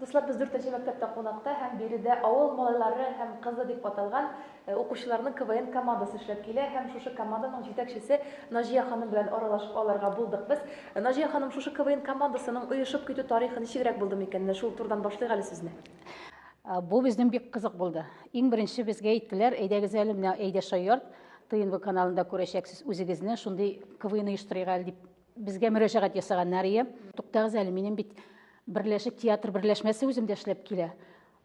Дуслар, без 4-нче мәктәптә кунакта һәм биредә авыл малайлары һәм кызы дип аталган укучыларның КВН командасы эшләп килә һәм шушы команданың җитәкчесе Наҗия ханым белән аралашып алырга булдык без. Наҗия ханым, шушы КВН командасының оешып китү тарихы ничегрәк булды микән? Шул турыдан башлыйк әле сезне. Бу безнең бик кызык булды. Иң беренче безгә әйттеләр, әйдәгез әле менә Әйдә Шаярт ТНВ каналында күрәчәксез үзегезне шундый КВН оештырыйк әле дип безгә мөрәҗәгать ясаган Нәрия. Туктагыз әле, минем бит берләшек театр берләшмәсе үземдә эшләп килә.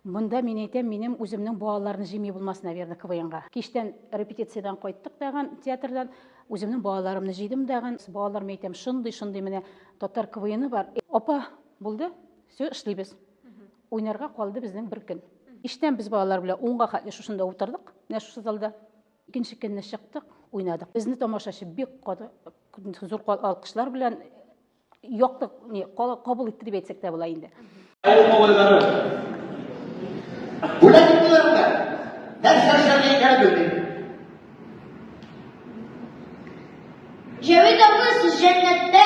Монда мин әйтәм, минем үземнең балаларны җимий булмас, наверное, КВНга. Кичтән репетициядән кайттык даган театрдан, үземнең балаларымны җыйдым даган. Балаларым әйтәм, шундый менә татар КВНы бар. Апа, булды? Все, эшлибез. Уйнарга калды безнең бер көн. Иштән без балалар белән 10-га хәтле шушында утырдык. Менә шушы залда. Икенче көнне чыктык, уйнадык. Безне тамашачы бик зур алкышлар белән яктык, кабул итте дип әйтсәк тә була инде. Burada gittiler bunlar. Derslerine yer döndü. Cevdet abla, siz cennette.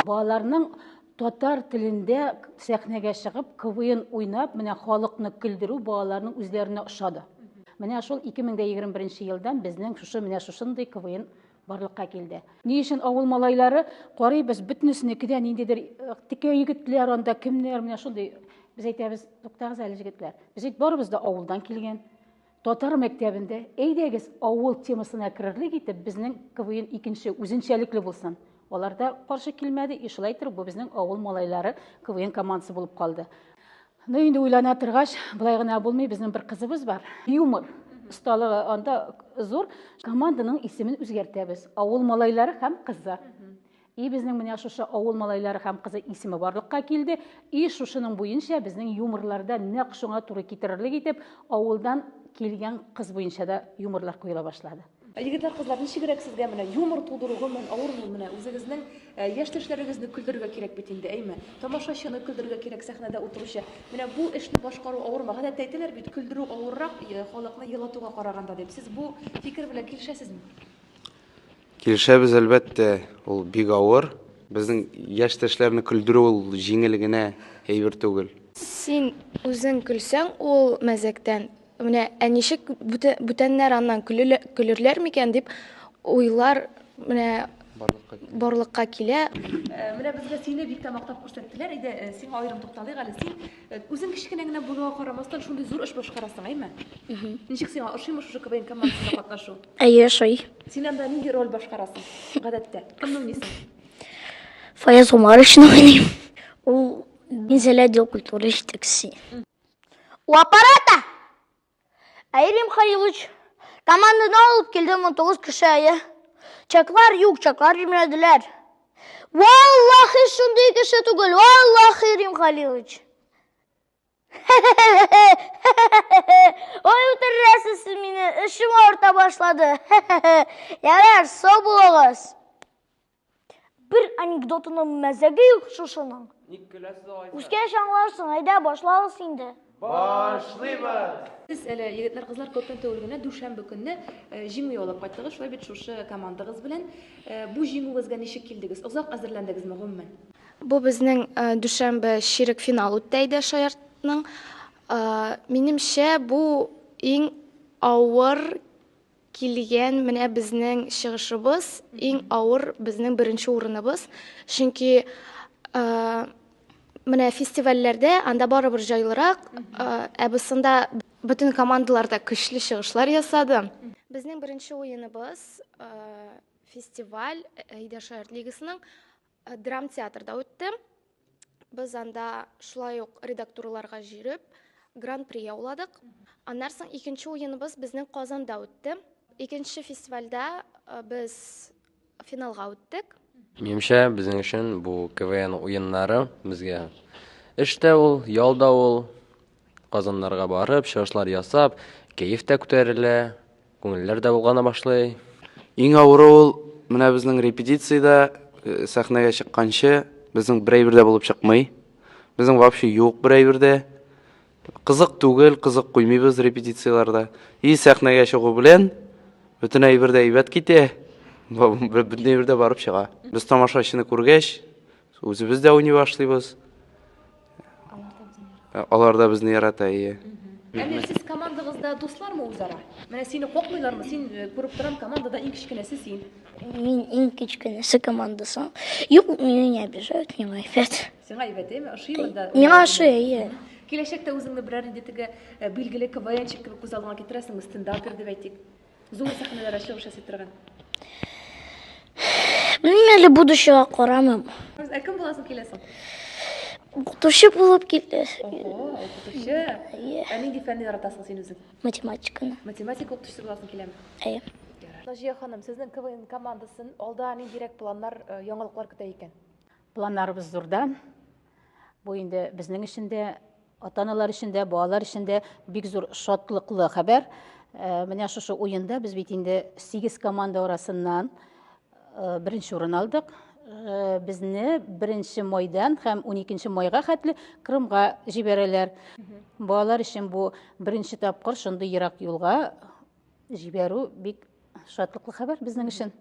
Балаларның татар телендә сәхнәгә чыгып, КВН уйнап, менә халыкны көлдерү балаларның үзләренә ошады. Менә шул 2021 елдан безнең менә шушындый КВН барлыкка килде. Ни өчен авыл малайлары карыйбыз, бөтенесенекедән ниндидер тикә егетләр анда кемнәр, менә шундый без әйтәбез, туктагыз әле җегетләр. Без барыбыз да авылдан килгән. Татар мәктәбендә әйдәгез авыл темасына керерлек итеп, безнең КВН икенче үзенчәлекле булсын. Аларда каршы килмәде, шулай итеп бу безнең авыл малайлары КВН командасы булып калды. Ну инде уйлана торгач, булай гына булмый, безнең бер кызыбыз бар. Юмор осталыгы анда зур. Команданың исемен үзгәртәбез. Авыл малайлары һәм кызы. И безнең менә шушы авыл малайлары һәм кызы исеме барлыкка килде. И шушының буенча безнең юморларда нәкъ шуңа туры китерерлек итеп, авылдан килгән кыз буенча да юморлар куела башлады. Егетләр, кызлар, ничегрәк сезгә менә юмор тудыруга авырмы менә үзегезнең яшьтәшләрегезне көлдерергә кирәк бит инде, әйме? Тамашачыны көлдерергә кирәк, сәхнәдә утыручы. Менә бу эшне башкару авырмы? Гадәттә әйтәләр бит, көлдерү авыррак халыкны елатуга караганда дип. Сез бу фикер белән килешәсезме? Килешәбез, әлбәттә, ул бик авыр. Безнең яшьтәшләрне көлдерү ул җиңел генә әйбер түгел. Син үзең көлсәң, ул мәзәктән менә ничек бүтәннәр аннан көлерләр микән дип уйлар менә барлыкка килә. Менә безгә сине бик тә мактап күрсәттеләр. Әйдә, сиңа аерым тукталыйк әле. Син үзең кичкенә генә булуга карамастан шундый зур эш башкарасың, әйме? Ничек сиңа ошыймы шушы КВН командасында катнашу? Әйе, шуй. Син анда нинди роль башкарасың? Гадәттә, кемне уйныйсың? Фаяз Умаровичны уйныйм. Ул низәлә отдел культуры җитәкчесе. У аппарата! Айрим Халилович, команданы алып килдем 19 кеше. Чаклар юк, чаклар җимерделәр. Валлахи, шундый кеше түгел. Валлахи, Рим Халилович. Ой, үтерәсез сез мине, эшем авырта башлады. Ярар, сау булыгыз. Бер анекдотны мәзәге юк шушының. Ник көләсез алай? Үскәч аңларсың, әйдә башлагыз инде. Башлыйбыз. Сез әле егетләр, кызлар күптән түгел генә дүшәмбе көнне җиңү алып кайттыгыз. Шулай бит шушы командагыз белән бу җиңүгезгә ничек килдегез? Озак әзерләндегезме гомумән? Бу безнең дүшәмбе ширек финал үтте Әйдә Шаяртның. Минемчә, бу иң авыр килгән менә безнең чыгышыбыз, иң авыр безнең беренче урыныбыз. Чөнки менә фестивальләрдә анда барыбер җайлырак, бусында бөтен командаларда көчле чыгышлар ясады. Безнең беренче уеныбыз фестиваль Әйдә Шаярт лигасының драм театрда үтте. Без анда шулай ук редакторларга җиреп, гран-при яуладык. Аннан соң икенче уеныбыз безнең Казанда үтте. Икенче фестивальдә без финалга үттек. Минемчә, безнең өчен бу КВН уеннары безгә эштә ул, ялда ул, Казаннарга барып, чыгышлар ясап, кәеф тә күтәрелә, күңелләр дә булгана башлый. Иң авыры ул менә безнең репетициядә сәхнәгә чыкканчы безнең бер әйбер дә булып чыкмый. Безнең вообще юк бер әйбер дә. Кызык түгел, кызык куймыйбыз репетицияларда. И сәхнәгә чыгу белән бөтен әйбер дә әйбәт китә. Бөтен бердә барып чыга. Без тамашачыны күргәч, үзебез дә уйный башлыйбыз. Алар да безне ярата, ие. Әмма сез командагызда дуслармы үзара? Менә сине кокмыйлармы? Син күреп торам, командада иң кичкенәсе син. Мин иң кичкенәсе командасы. Юк, меня не обижают, не лайфят. Сиңа әйбәтеме? Ошыймы да? Миңа ошый, Киләчәктә үзеңне берәр инде теге билгеле КВНчик кебек күз алдыңа китерәсеңме, стендапер дип әйтик. Зур сәхнәләрдә чыгыш ясый торган. Белмим әле будущего карамыйм. Ә кем буласың киләсең? Укытучы булып китте. Ого, укытучы. Ә нинди фәнне яратасың син үзең? Математиканы. Математика укытучысы буласың киләме? Әйе. Наҗия ханым, сезнең КВН командасын алда ниндирәк планнар, яңалыклар көтә икән? Планнарыбыз зурда. Бу инде безнең өчен дә, ата-аналар өчен дә, балалар өчен дә бик зур шатлыклы хәбәр. Менә шушы уенда без бит инде 8 команда арасыннан беренче урын алдык. Безне 1 майдан һәм 12 майга хәтле Крымга җибәрәләр. Балалар өчен бу беренче тапкыр шундый ерак юлга җибәрү бик шатлыклы хәбәр безнең өчен.